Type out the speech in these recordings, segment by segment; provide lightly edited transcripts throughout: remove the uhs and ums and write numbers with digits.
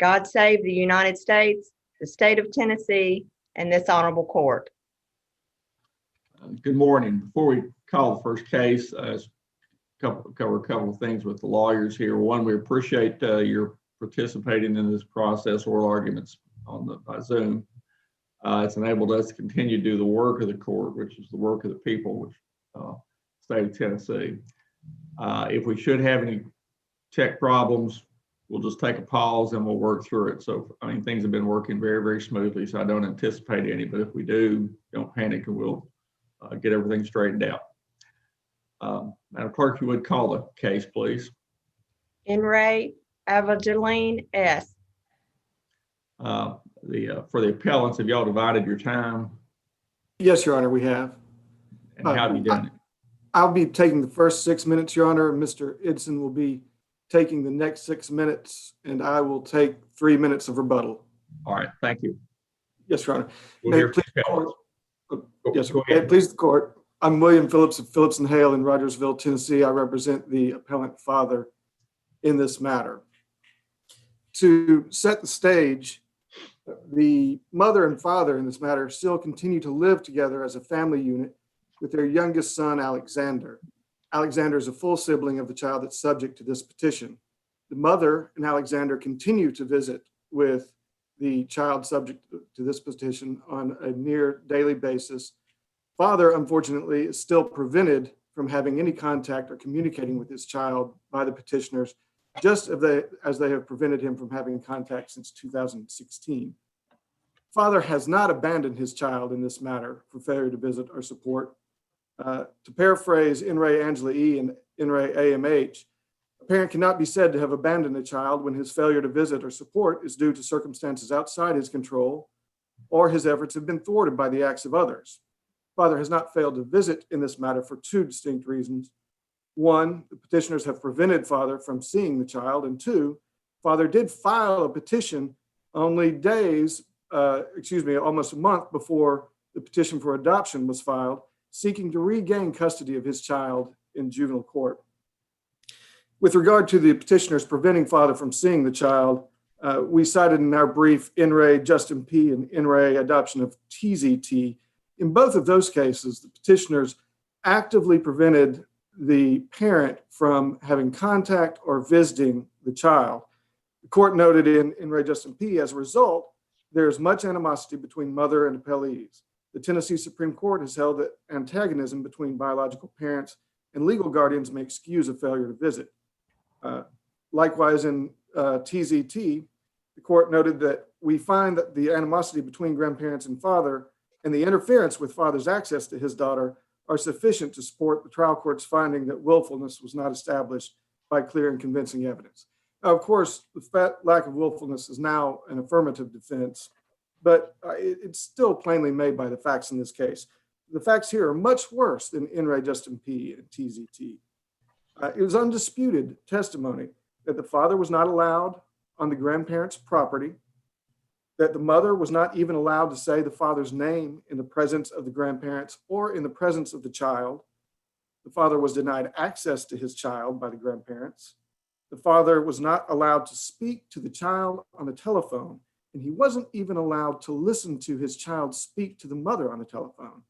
God save the United States, the state of Tennessee, and this honorable court. Good morning. Before we call the first case, cover a couple of things with the lawyers here. One, we appreciate your participating in this process, oral arguments by Zoom. It's enabled us to continue to do the work of the court, which is the work of the people, which state of Tennessee. If we should have any tech problems, we'll just take a pause and we'll work through it. So, I mean, things have been working very, very smoothly, so I don't anticipate any, but if we do, don't panic and we'll get everything straightened out. Madam Clerk, you would call the case, please. In re Avagaline S. For the appellants, have y'all divided your time? Yes, Your Honor, we have. And how have you done it? I'll be taking the first 6 minutes, Your Honor, and Mr. Idson will be taking the next 6 minutes, and I will take 3 minutes of rebuttal. All right, thank you. Yes, Your Honor. We'll hear from the appellants. Yes, Go may ahead. it please the court. I'm William Phillips of Phillips and Hale in Rogersville, Tennessee. I represent the appellant father in this matter. To set the stage, the mother and father in this matter still continue to live together as a family unit with their youngest son, Alexander. Alexander is a full sibling of the child that's subject to this petition. The mother and Alexander continue to visit with the child subject to this petition on a near daily basis. Father, unfortunately, is still prevented from having any contact or communicating with his child by the petitioners, just as they have prevented him from having contact since 2016. Father has not abandoned his child in this matter for failure to visit or support. To paraphrase In re Angela E. and In re AMH, a parent cannot be said to have abandoned a child when his failure to visit or support is due to circumstances outside his control or his efforts have been thwarted by the acts of others. Father has not failed to visit in this matter for two distinct reasons. One, the petitioners have prevented father from seeing the child, and two, father did file a petition only almost a month before the petition for adoption was filed, seeking to regain custody of his child in juvenile court. With regard to the petitioners preventing father from seeing the child, we cited in our brief In re Justin P. and In re adoption of TZT. In both of those cases, the petitioners actively prevented the parent from having contact or visiting the child. The court noted in re Justin P. as a result, there is much animosity between mother and appellees. The Tennessee Supreme Court has held that antagonism between biological parents and legal guardians may excuse a failure to visit. Likewise, in TZT, the court noted that we find that the animosity between grandparents and father and the interference with father's access to his daughter are sufficient to support the trial court's finding that willfulness was not established by clear and convincing evidence. Now, of course, the lack of willfulness is now an affirmative defense, but it's still plainly made by the facts in this case. The facts here are much worse than In re Justin P. and TZT. It was undisputed testimony that the father was not allowed on the grandparents' property, that the mother was not even allowed to say the father's name in the presence of the grandparents or in the presence of the child. The father was denied access to his child by the grandparents. The father was not allowed to speak to the child on the telephone, and he wasn't even allowed to listen to his child speak to the mother on the telephone.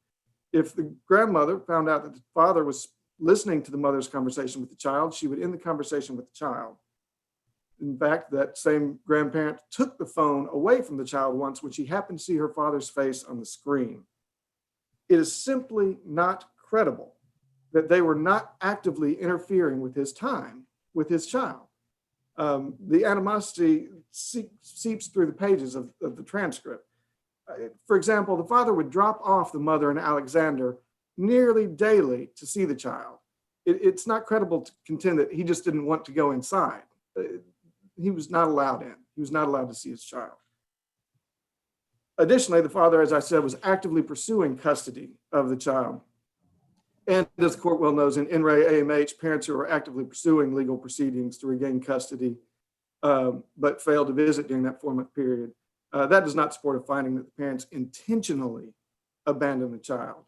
If the grandmother found out that the father was listening to the mother's conversation with the child, she would end the conversation with the child. In fact, that same grandparent took the phone away from the child once when she happened to see her father's face on the screen. It is simply not credible that they were not actively interfering with his time with his child. The animosity seeps through the pages of the transcript. For example, the father would drop off the mother and Alexander nearly daily to see the child. It's not credible to contend that he just didn't want to go inside. He was not allowed in. He was not allowed to see his child. Additionally, the father, as I said, was actively pursuing custody of the child. And as the court well knows, in re AMH, parents who are actively pursuing legal proceedings to regain custody but failed to visit during that 4-month period, that does not support a finding that the parents intentionally abandoned the child.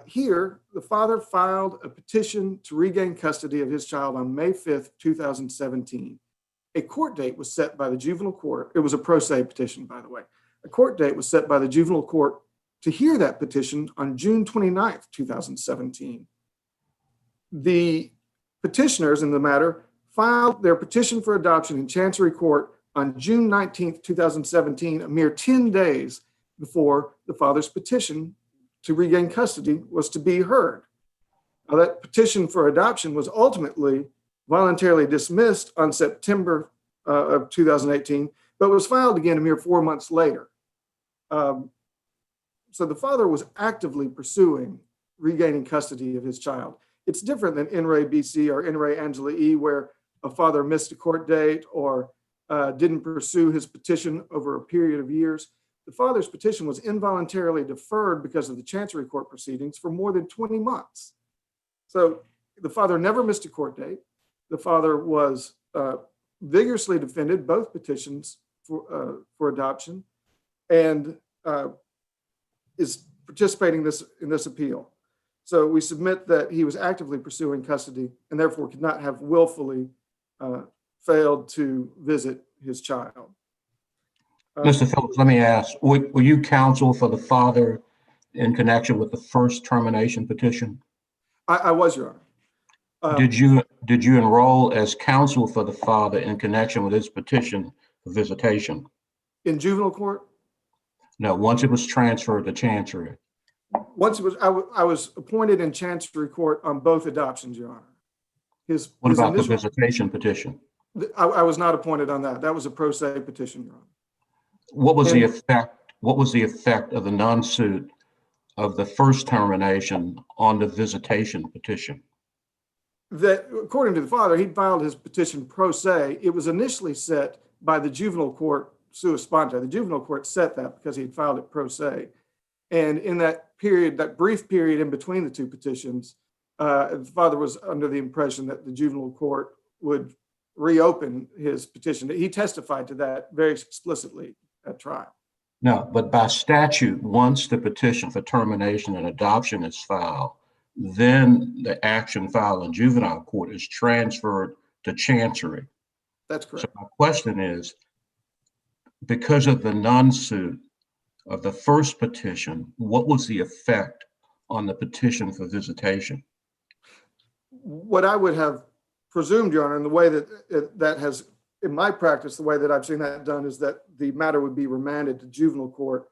Here, the father filed a petition to regain custody of his child on May 5th, 2017, a court date was set by the juvenile court. It was a pro se petition, by the way. A court date was set by the juvenile court to hear that petition on June 29th, 2017. The petitioners in the matter filed their petition for adoption in Chancery Court on June 19th, 2017, a mere 10 days before the father's petition to regain custody was to be heard. Now, that petition for adoption was ultimately voluntarily dismissed on September of 2018, but was filed again a mere 4 months later. So the father was actively pursuing regaining custody of his child. It's different than In re BC or In re Angela E, where a father missed a court date or didn't pursue his petition over a period of years. The father's petition was involuntarily deferred because of the Chancery Court proceedings for more than 20 months. So the father never missed a court date. The father was vigorously defended both petitions for adoption and is participating in this appeal. So we submit that he was actively pursuing custody and therefore could not have willfully failed to visit his child. Mr. Phillips, let me ask, were you counsel for the father in connection with the first termination petition? I was, Your Honor. Did you enroll as counsel for the father in connection with his petition for visitation? In juvenile court? No, once it was transferred to Chancery. Once it was, I was appointed in Chancery Court on both adoptions, Your Honor. What about the visitation petition? I was not appointed on that. That was a pro se petition, Your Honor. What was the effect? What was the effect of the non-suit of the first termination on the visitation petition? That, according to the father, he filed his petition pro se. It was initially set by the juvenile court sua sponte. The juvenile court set that because he had filed it pro se. And in that period, that brief period in between the two petitions, the father was under the impression that the juvenile court would reopen his petition. He testified to that very explicitly at trial. No, but by statute, once the petition for termination and adoption is filed, then the action filed in juvenile court is transferred to Chancery. That's correct. So my question is, because of the non-suit of the first petition, what was the effect on the petition for visitation? What I would have presumed, Your Honor, in the way that that has, in my practice, the way that I've seen that done is that the matter would be remanded to juvenile court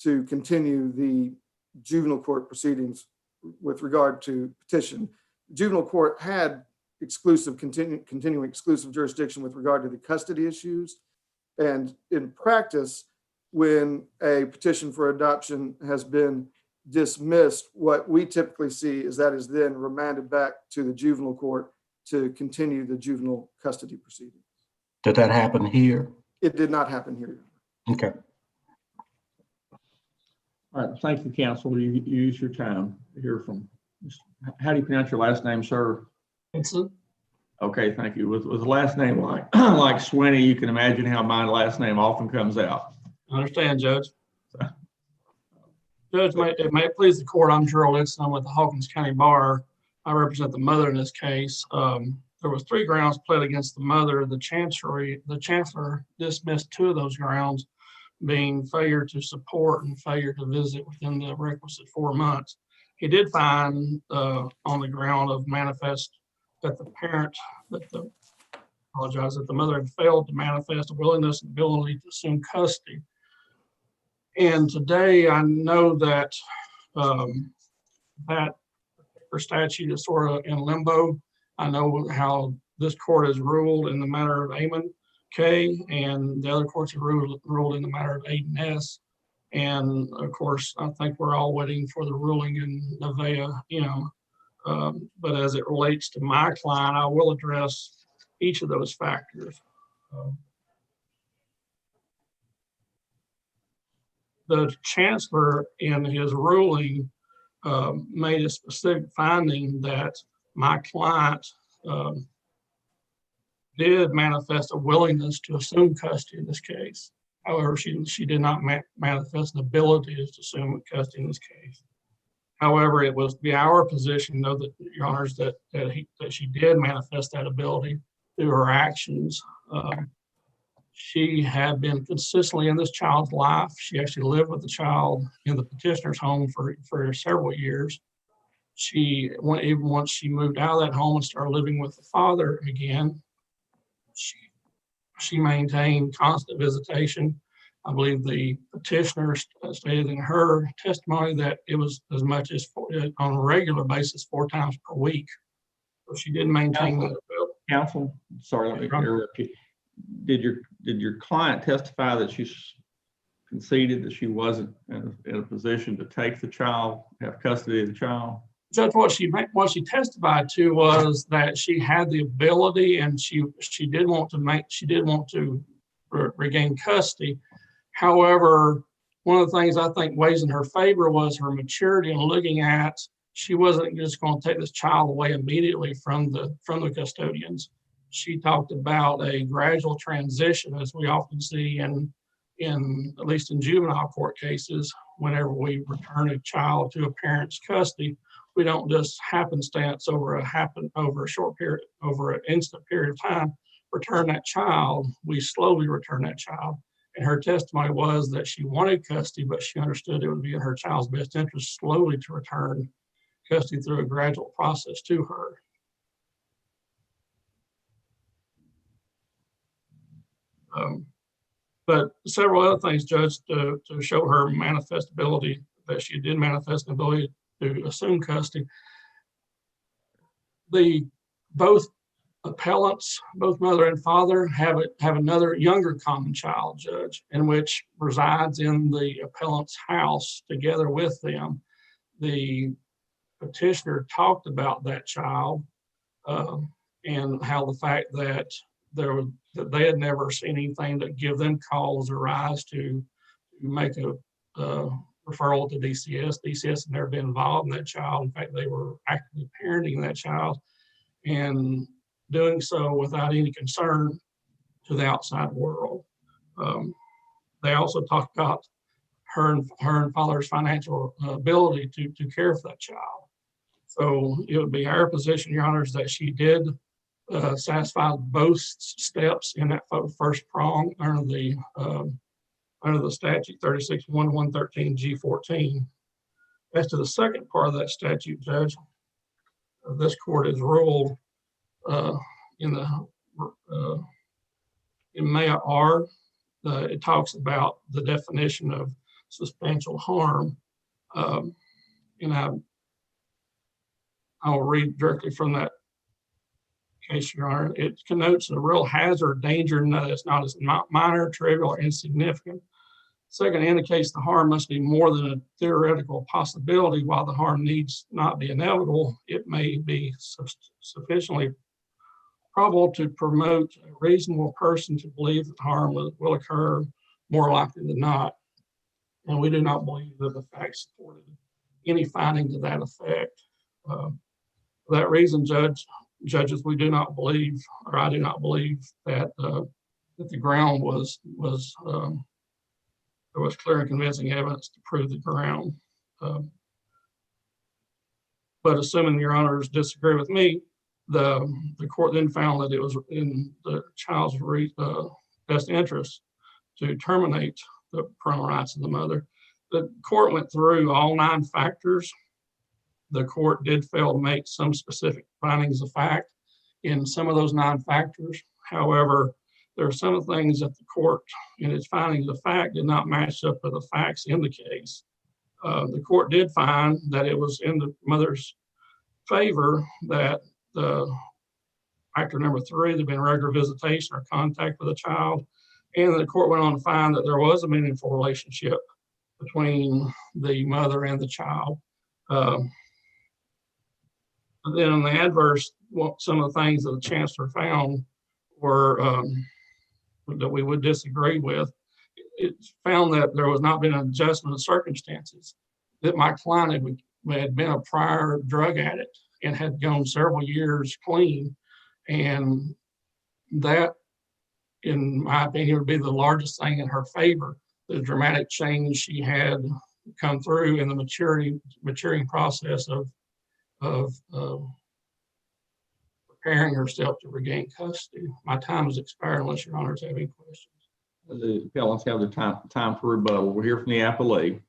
to continue the juvenile court proceedings with regard to petition. Juvenile court had continuing exclusive jurisdiction with regard to the custody issues. And in practice, when a petition for adoption has been dismissed, what we typically see is that is then remanded back to the juvenile court to continue the juvenile custody proceedings. Did that happen here? It did not happen here. Okay. All right, thank you, counsel. You use your time to hear from. How do you pronounce your last name, sir? Vincent. Okay, thank you. With a last name like like Swinney, you can imagine how my last name often comes out. I understand, Judge. Judge, it may please the court. I'm Gerald Litson. I'm with the Hawkins County Bar. I represent the mother in this case. There was 3 grounds pled against the mother. The chancellor dismissed 2 of those grounds, being failure to support and failure to visit within the requisite 4 months. He did find on the ground of manifest that the mother had failed to manifest a willingness and ability to assume custody. And today I know that that statute is sort of in limbo. I know how this court has ruled in the matter of Amon K, and the other courts have ruled in the matter of Aiden S. And of course, I think we're all waiting for the ruling in Nevaeh M. But as it relates to my client, I will address each of those factors. The chancellor in his ruling made a specific finding that my client did manifest a willingness to assume custody in this case. However, she did not manifest an ability to assume custody in this case. However, it was our position, though, that, Your Honors, that she did manifest that ability. through her actions. She had been consistently in this child's life. She actually lived with the child in the petitioner's home for several years. Even once she moved out of that home and started living with the father again, she maintained constant visitation. I believe the petitioner stated in her testimony that it was as much as on a regular basis 4 times per week. So she did maintain that. Counsel, sorry, let me interrupt you. Did your client testify that she conceded that she wasn't in a position to take the child, have custody of the child? Judge, what she testified to was that she had the ability, and she did want to regain custody. However, one of the things I think weighs in her favor was her maturity in looking at, she wasn't just going to take this child away immediately from the custodians. She talked about a gradual transition, as we often see in at least in juvenile court cases. Whenever we return a child to a parent's custody, we don't just happenstance over a short period, over an instant period of time, return that child. We slowly return that child. And her testimony was that she wanted custody, but she understood it would be in her child's best interest slowly to return custody through a gradual process to her. But several other things, Judge, to show her manifest ability, that she did manifest an ability to assume custody. Both appellants, both mother and father, have another younger common child, Judge, in which resides in the appellant's house together with them. The petitioner talked about that child and how the fact that they had never seen anything that give them cause or rise to make a referral to DCS. DCS had never been involved in that child. In fact, they were actively parenting that child and doing so without any concern to the outside world. They also talked about her and father's financial ability to care for that child. So it would be our position, Your Honors, that she did satisfy both steps in that first prong under the statute 36-113 G14. As to the second part of that statute, Judge, this court has ruled in Maya R, it talks about the definition of substantial harm, and I'll read directly from that case, Your Honor. It connotes a real hazard, danger, that it's not as minor, trivial, or insignificant. Second, indicates the harm must be more than a theoretical possibility. While the harm needs not be inevitable, it may be sufficiently probable to promote a reasonable person to believe that harm will occur more likely than not. And we do not believe that the facts supported any finding to that effect. For that reason, judges, we do not believe, or I do not believe, that that the ground there was clear and convincing evidence to prove the ground. But assuming Your Honors disagree with me, the court then found that it was in the child's best interest to terminate the parental rights of the mother. The court went through all 9 factors. The court did fail to make some specific findings of fact in some of those 9 factors. However, there are some things that the court, in its findings of fact, did not match up with the facts in the case. The court did find that it was in the mother's favor that the factor number 3, there'd been regular visitation or contact with the child. And the court went on to find that there was a meaningful relationship between the mother and the child. Then in the adverse, some of the things that the chancellor found were that we would disagree with. It found that there was not been an adjustment of circumstances, that my client had been a prior drug addict and had gone several years clean. And that, in my opinion, would be the largest thing in her favor, the dramatic change she had come through in the maturing process of preparing herself to regain custody. My time has expired unless your honors have any questions. The appellants have the time for rebuttal. We'll hear from the appellee.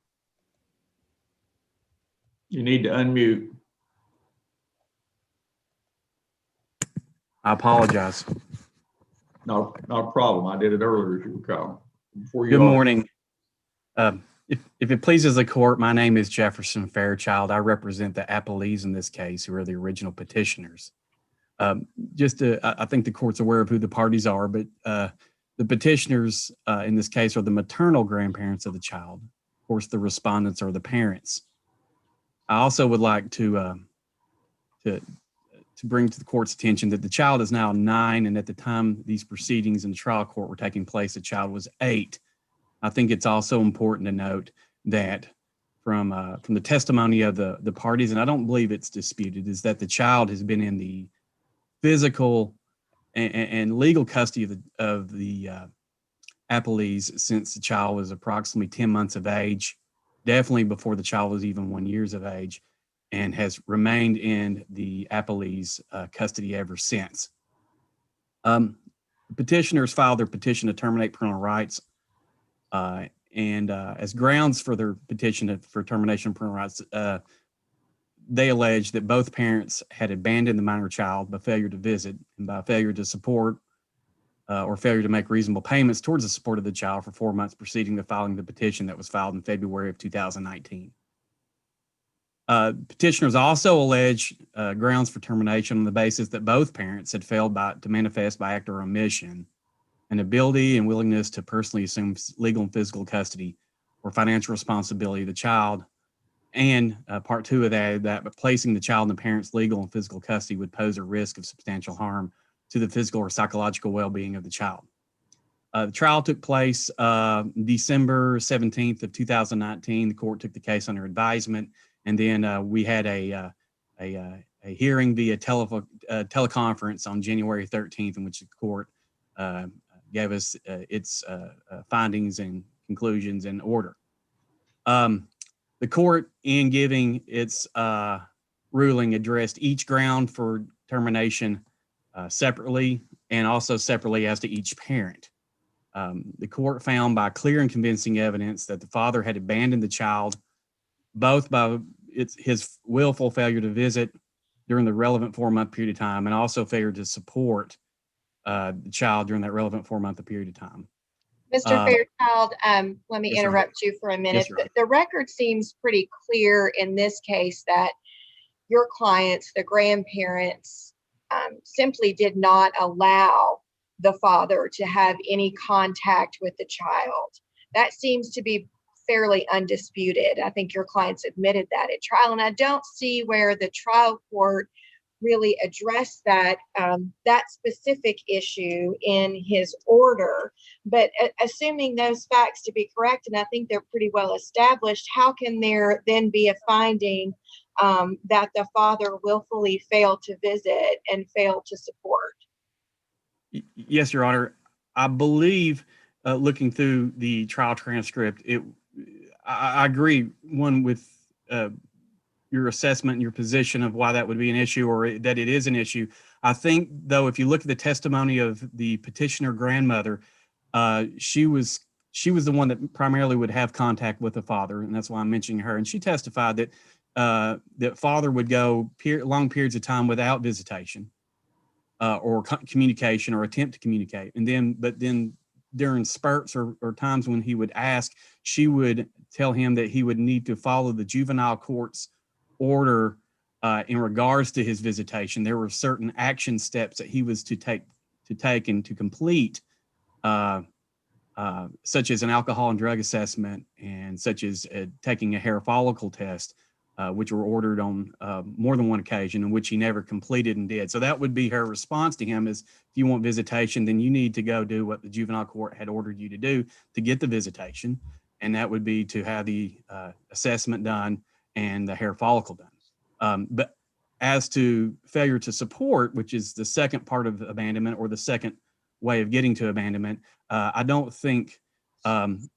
You need to unmute. I apologize. Not a problem. I did it earlier, as you recall. Good morning. If it pleases the court, my name is Jefferson Fairchild. I represent the appellees in this case, who are the original petitioners. I think the court's aware of who the parties are, but the petitioners in this case are the maternal grandparents of the child. Of course, the respondents are the parents. I also would like to bring to the court's attention that the child is now 9, and at the time these proceedings in the trial court were taking place, the child was 8. I think it's also important to note that from the testimony of the parties, and I don't believe it's disputed, is that the child has been in the physical and legal custody of the appellees since the child was approximately 10 months of age, definitely before the child was even 1 year of age, and has remained in the appellee's custody ever since. Petitioners filed their petition to terminate parental rights, and as grounds for their petition for termination of parental rights, they allege that both parents had abandoned the minor child by failure to visit and by failure to support or failure to make reasonable payments towards the support of the child for 4 months preceding the filing of the petition that was filed in February of 2019. Petitioners also allege grounds for termination on the basis that both parents had failed to manifest by act or omission an ability and willingness to personally assume legal and physical custody or financial responsibility of the child. And part 2 of that, but placing the child in the parent's legal and physical custody would pose a risk of substantial harm to the physical or psychological well-being of the child. The trial took place December 17th of 2019. The court took the case under advisement, and then we had a hearing via teleconference on January 13th, in which the court gave us its findings and conclusions in order. The court, in giving its ruling, addressed each ground for termination separately, and also separately as to each parent. The court found by clear and convincing evidence that the father had abandoned the child, both by his willful failure to visit during the relevant 4-month period of time, and also failure to support the child during that relevant 4-month period of time. Mr. Fairchild, let me Yes, ma'am. interrupt you for a minute. Yes, ma'am. The record seems pretty clear in this case that your clients, the grandparents, simply did not allow the father to have any contact with the child. That seems to be fairly undisputed. I think your clients admitted that at trial, and I don't see where the trial court really addressed that specific issue in his order. But assuming those facts to be correct, and I think they're pretty well established, how can there then be a finding that the father willfully failed to visit and failed to support? Yes, Your Honor. I believe, looking through the trial transcript, I agree, one, with your assessment and your position of why that would be an issue, or that it is an issue. I think, though, if you look at the testimony of the petitioner grandmother, she was the one that primarily would have contact with the father, and that's why I'm mentioning her. And she testified that that father would go long periods of time without visitation or communication or attempt to communicate, but then during spurts or times when he would ask, she would tell him that he would need to follow the juvenile court's order in regards to his visitation. There were certain action steps that he was to take and to complete, such as an alcohol and drug assessment, and such as taking a hair follicle test, which were ordered on more than one occasion, and which he never completed and did. So that would be her response to him: is, if you want visitation, then you need to go do what the juvenile court had ordered you to do to get the visitation, and that would be to have the assessment done and the hair follicle done. But as to failure to support, which is the second part of abandonment, or the second way of getting to abandonment, I don't think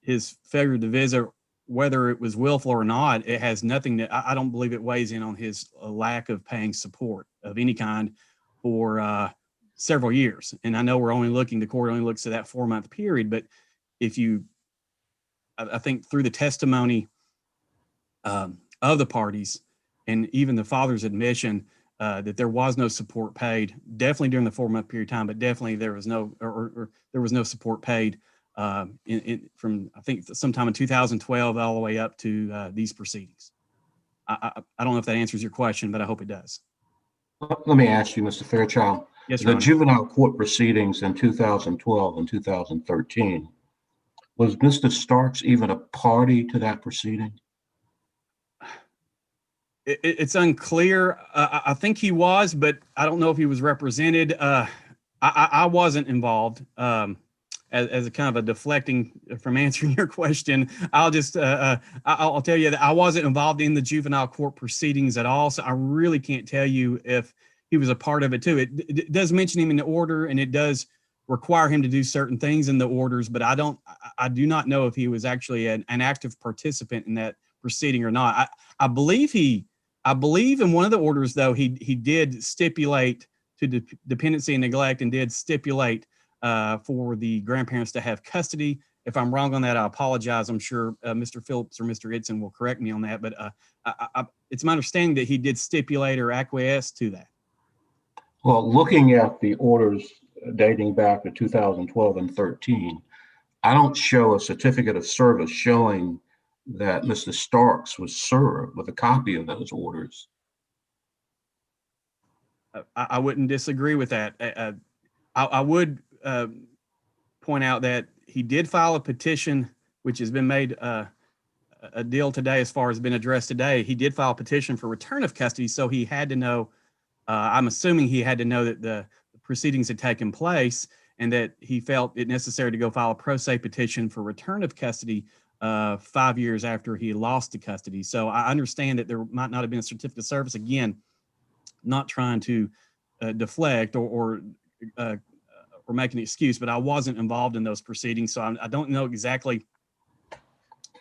his failure to visit, whether it was willful or not, it has nothing to, I don't believe it weighs in on his lack of paying support of any kind, for several years. And I know the court only looks at that 4-month period, but if you, I think through the testimony of the parties and even the father's admission that there was no support paid, definitely during the 4-month period of time, but definitely there was no, or there was no support paid from, I think, sometime in 2012 all the way up to these proceedings. I don't know if that answers your question, but I hope it does. Let me ask you, Mr. Fairchild. Yes, Your The Honor. juvenile court proceedings in 2012 and 2013, was Mr. Starks even a party to that proceeding? It's unclear. I think he was, but I don't know if he was represented. I wasn't involved. As a kind of a deflecting from answering your question, I'll tell you that I wasn't involved in the juvenile court proceedings at all. So I really can't tell you if he was a part of it too. It does mention him in the order, and it does require him to do certain things in the orders, but I do not know if he was actually an active participant in that proceeding or not. I believe in one of the orders, though, he did stipulate to dependency and neglect, and did stipulate for the grandparents to have custody. If I'm wrong on that, I apologize. I'm sure Mr. Phillips or Mr. Idson will correct me on that, but it's my understanding that he did stipulate or acquiesce to that. Well, looking at the orders dating back to 2012 and 13, I don't show a certificate of service showing that Mr. Starks was served with a copy of those orders. I wouldn't disagree with that. I would point out that he did file a petition, which has been made a deal today as far as been addressed today. He did file a petition for return of custody, so he had to know, I'm assuming he had to know that the proceedings had taken place, and that he felt it necessary to go file a pro se petition for return of custody 5 years after he lost the custody. So I understand that there might not have been a certificate of service. Again, not trying to deflect or make an excuse, but I wasn't involved in those proceedings, so I don't know exactly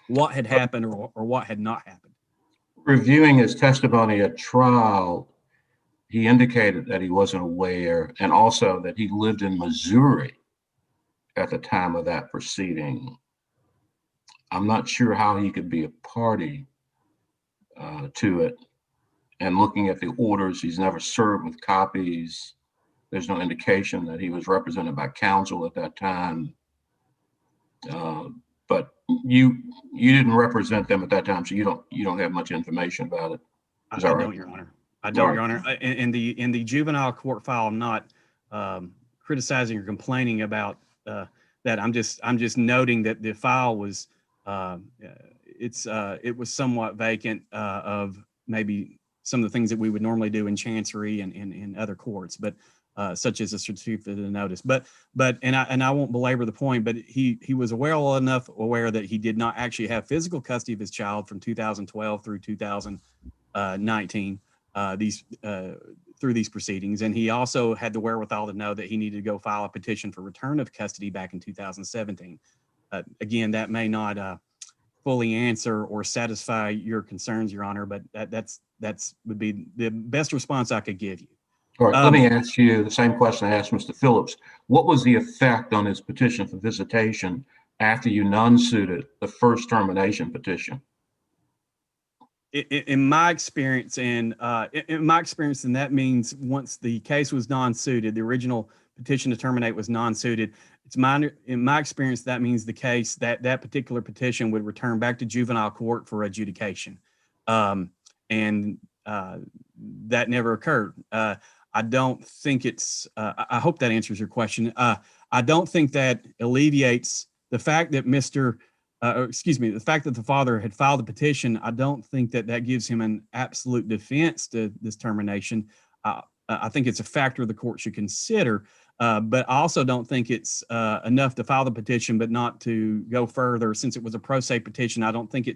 what had happened or what had not happened. Reviewing his testimony at trial, he indicated that he wasn't aware, and also that he lived in Missouri at the time of that proceeding. I'm not sure how he could be a party to it. And looking at the orders, he's never served with copies. There's no indication that he was represented by counsel at that time. But you didn't represent them at that time, so you don't have much information about it. Is that right? I don't, Your Honor. I don't, Your Honor. In the juvenile court file, I'm not criticizing or complaining about that. I'm just noting that the file was it was somewhat vacant of maybe some of the things that we would normally do in chancery and in other courts, but such as a certificate of notice. But I won't belabor the point, but he was well enough aware that he did not actually have physical custody of his child from 2012 through 2019 through these proceedings, and he also had the wherewithal to know that he needed to go file a petition for return of custody back in 2017. Again, that may not fully answer or satisfy your concerns, Your Honor, but that's would be the best response I could give you. All right, let me ask you the same question I asked Mr. Phillips. What was the effect on his petition for visitation after you non-suited the first termination petition? In my experience, and that means once the case was non-suited, the original petition to terminate was non-suited. In my experience, that means the case that particular petition would return back to juvenile court for adjudication, and that never occurred. I don't think it's. I hope that answers your question. I don't think that alleviates the fact that the fact that the father had filed a petition. I don't think that gives him an absolute defense to this termination. I think it's a factor the court should consider, but I also don't think it's enough to file the petition, but not to go further. Since it was a pro se petition, I don't think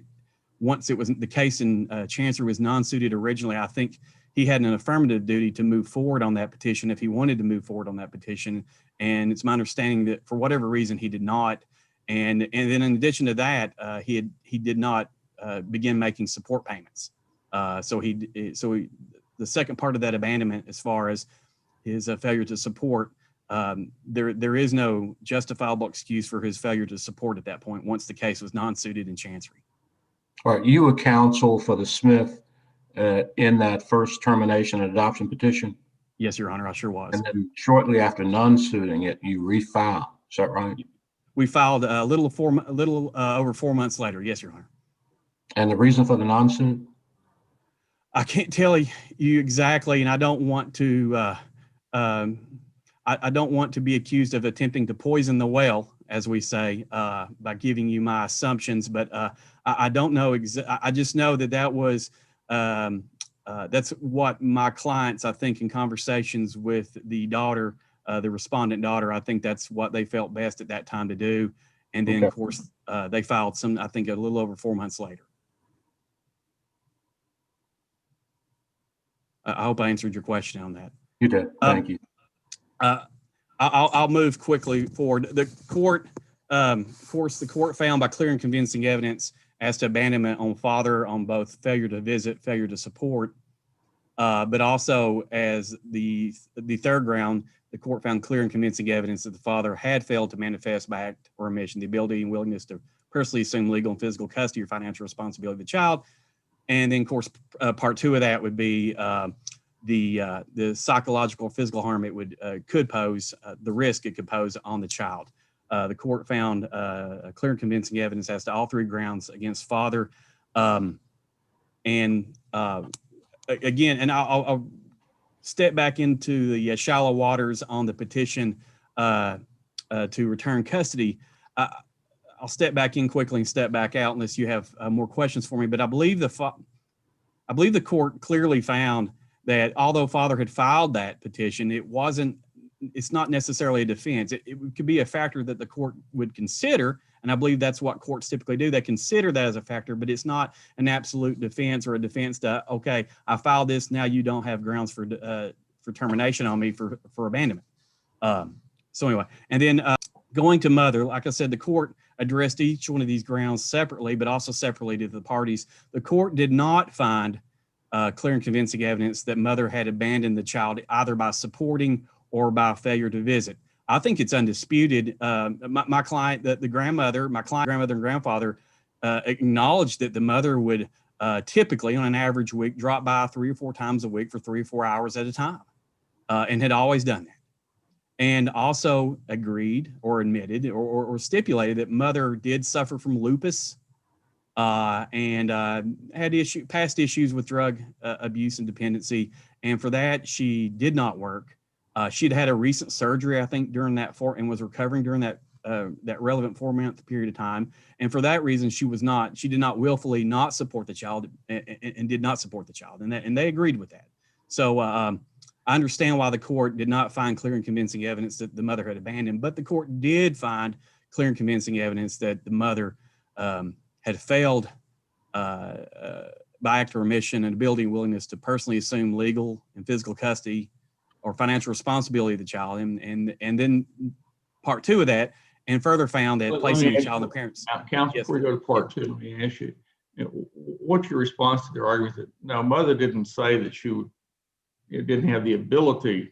once it was the case in Chancery was non-suited originally, I think he had an affirmative duty to move forward on that petition if he wanted to move forward on that petition. And it's my understanding that for whatever reason, he did not. And then in addition to that, he did not begin making support payments. So the second part of that abandonment, as far as his failure to support, there is no justifiable excuse for his failure to support at that point once the case was non-suited in chancery. All right, you were counsel for the Smith in that first termination and adoption petition, Yes, Your Honor, I sure was. and then shortly after non-suiting it, you refiled. Is that right? We filed a little over 4 months later. Yes, Your Honor. And the reason for the non-suit? I can't tell you exactly, and I don't want to. I don't want to be accused of attempting to poison the well, as we say, by giving you my assumptions. But I don't know. I just know that was that's what my clients, I think, in conversations with the daughter, the respondent daughter, I think that's what they felt best at that time to do. And then, Okay. Of course, they filed I think, a little over 4 months later. I hope I answered your question on that. You did. Thank you. I'll move quickly forward. The court, of course, the court found by clear and convincing evidence as to abandonment on father on both failure to visit, failure to support, but also as the third ground, the court found clear and convincing evidence that the father had failed to manifest by act or omission the ability and willingness to personally assume legal and physical custody or financial responsibility of the child. And then, of course, part two of that would be the psychological or physical harm it could pose, the risk it could pose on the child. The court found clear and convincing evidence as to all three grounds against father. Again, and I'll step back into the shallow waters on the petition to return custody. I'll step back in quickly and step back out unless you have more questions for me. But I believe the court clearly found that although father had filed that petition, it's not necessarily a defense. It could be a factor that the court would consider. And I believe that's what courts typically do. They consider that as a factor, but it's not an absolute defense or a defense to, okay, I filed this, now you don't have grounds for termination on me for abandonment. So anyway, and then going to mother, like I said, the court addressed each one of these grounds separately, but also separately to the parties. The court did not find clear and convincing evidence that mother had abandoned the child either by supporting or by failure to visit. I think it's undisputed. My client, the grandmother, my client, grandmother and grandfather acknowledged that the mother would typically on an average week drop by 3 or 4 times a week for 3 or 4 hours at a time and had always done that. And also agreed or admitted or stipulated that mother did suffer from lupus and had past issues with drug abuse and dependency. And for that, she did not work. She'd had a recent surgery, I think, during that and was recovering during that relevant 4-month period of time. And for that reason, she did not willfully not support the child and did not support the child. And they agreed with that. So I understand why the court did not find clear and convincing evidence that the mother had abandoned, but the court did find clear and convincing evidence that the mother had failed by act or omission and ability and willingness to personally assume legal and physical custody or financial responsibility of the child. And then part two of that, and further found that placing the child in the parents. Counsel, before we go to part two, let me ask you, what's your response to their argument that now mother didn't say that she didn't have the ability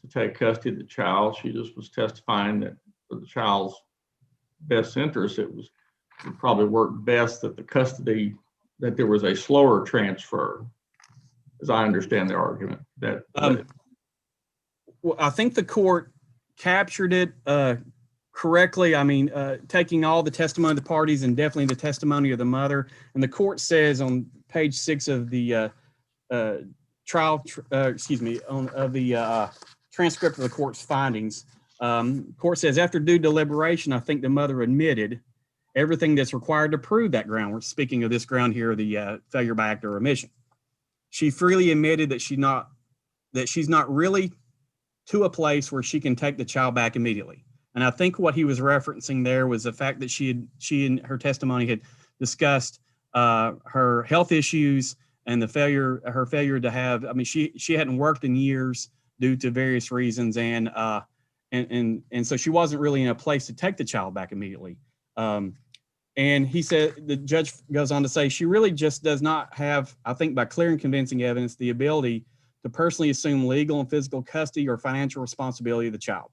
to take custody of the child. She just was testifying that for the child's best interest, it probably worked best that that there was a slower transfer, as I understand the argument. Well, I think the court captured it correctly. I mean, taking all the testimony of the parties and definitely the testimony of the mother. And the court says on page 6 of the transcript of the court's findings, court says, after due deliberation, I think the mother admitted everything that's required to prove that ground. We're speaking of this ground here, the failure by act or omission. She freely admitted that she's not really to a place where she can take the child back immediately. And I think what he was referencing there was the fact that she in her testimony had discussed her health issues and her failure to have, I mean, she hadn't worked in years due to various reasons. And so she wasn't really in a place to take the child back immediately. And he said, the judge goes on to say, she really just does not have, I think by clear and convincing evidence, the ability to personally assume legal and physical custody or financial responsibility of the child.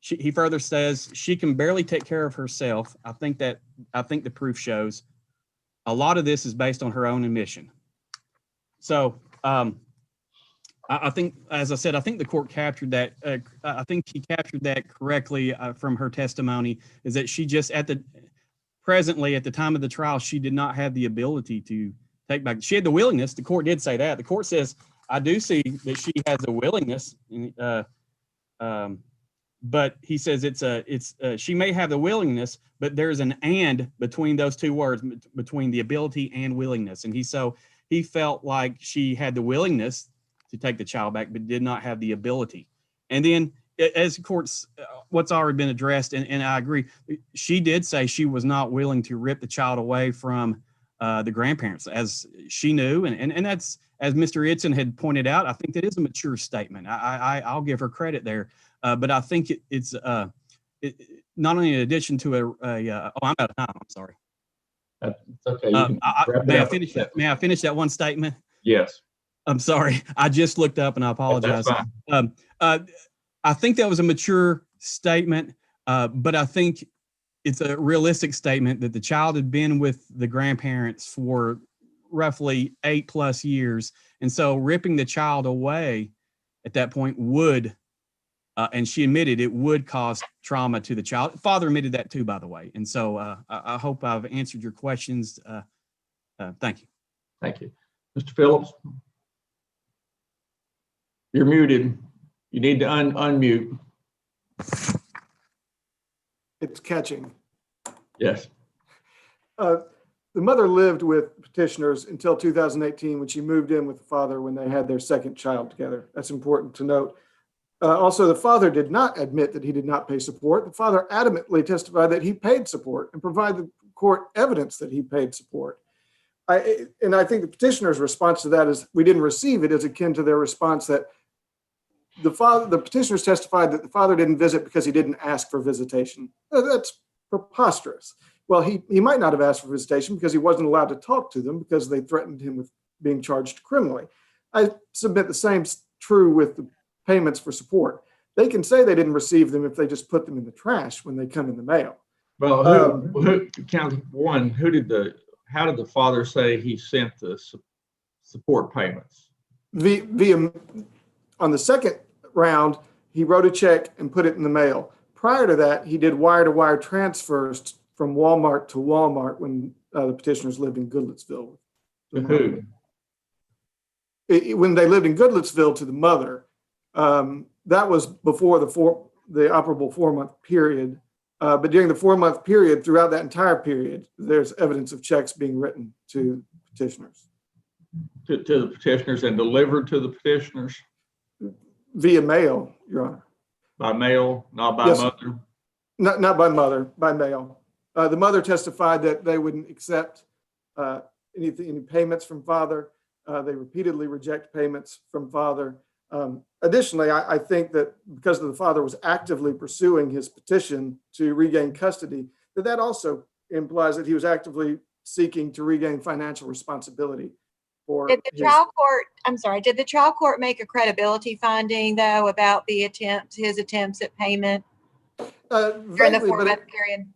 He further says she can barely take care of herself. I think the proof shows a lot of this is based on her own admission. So I think, as I said, I think the court captured that. I think he captured that correctly from her testimony, is that she just presently at the time of the trial, she did not have the ability to take back. She had the willingness. The court did say that. The court says, I do see that she has a willingness. But he says she may have the willingness, but there's an and between those two words, between the ability and willingness. And he felt like she had the willingness to take the child back, but did not have the ability. And then, as courts, what's already been addressed, and I agree, she did say she was not willing to rip the child away from the grandparents, as she knew, and that's, as Mr. Itzen had pointed out, I think that is a mature statement. I'll give her credit there, but I think it's not only in addition to I'm out of time. I'm sorry. It's okay. You can wrap it up. May I finish that one statement? Yes. I'm sorry. I just looked up and I apologize. That's fine. I think that was a mature statement, but I think it's a realistic statement that the child had been with the grandparents for roughly 8+ years. And so ripping the child away at that point would, and she admitted it would cause trauma to the child. Father admitted that too, by the way. And so I hope I've answered your questions. Thank you. Thank you. Mr. Phillips? You're muted. You need to unmute. It's catching. Yes. The mother lived with petitioners until 2018 when she moved in with the father when they had their second child together. That's important to note. Also, the father did not admit that he did not pay support. The father adamantly testified that he paid support and provided the court evidence that he paid support. I think the petitioner's response to that is we didn't receive it, is akin to their response that the petitioners testified that the father didn't visit because he didn't ask for visitation. That's preposterous. Well, he might not have asked for visitation because he wasn't allowed to talk to them because they threatened him with being charged criminally. I submit the same's true with the payments for support. They can say they didn't receive them if they just put them in the trash when they come in the mail. Well, how did the father say he sent the support payments? On the second round, he wrote a check and put it in the mail. Prior to that, he did wire-to-wire transfers from Walmart to Walmart when the petitioners lived in Goodlettsville. To who? When they lived in Goodlettsville, to the mother. That was before the operable 4-month period. But during the 4-month period, throughout that entire period, there's evidence of checks being written to petitioners. To the petitioners and delivered to the petitioners? Via mail, Your Honor. By mail, not by Yes, mother? Not by mother, by mail. The mother testified that they wouldn't accept any payments from father. They repeatedly reject payments from father. Additionally, I think that because the father was actively pursuing his petition to regain custody, that also implies that he was actively seeking to regain financial responsibility. Did the trial court make a credibility finding though about his attempts at payment during the 4-month period?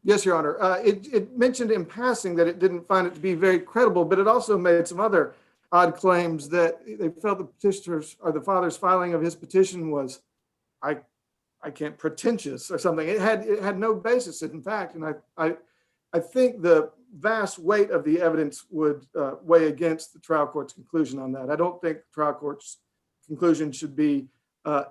Yes, Your Honor. It mentioned in passing that it didn't find it to be very credible, but it also made some other odd claims that they felt the petitioners or the father's filing of his petition was, I can't, pretentious or something. It had no basis in fact, and I think the vast weight of the evidence would weigh against the trial court's conclusion on that. I don't think the trial court's conclusion should be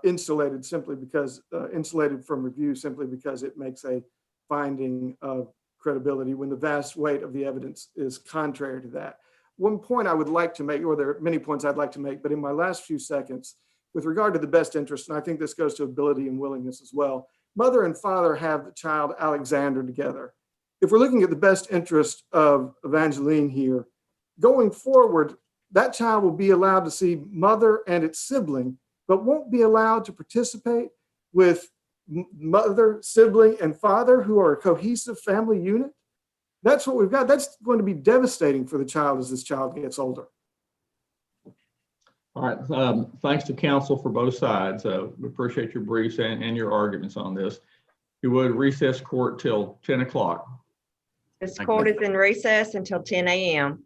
insulated from review simply because it makes a finding of credibility when the vast weight of the evidence is contrary to that. One point I would like to make, or there are many points I'd like to make, but in my last few seconds, with regard to the best interest, and I think this goes to ability and willingness as well, mother and father have the child Alexander together. If we're looking at the best interest of Avagaline here, going forward, that child will be allowed to see mother and its sibling, but won't be allowed to participate with mother, sibling, and father who are a cohesive family unit. That's what we've got. That's going to be devastating for the child as this child gets older. All right, thanks to counsel for both sides. We appreciate your briefs and your arguments on this. You would recess court till 10 o'clock. This Thank court you. is in recess until 10 a.m.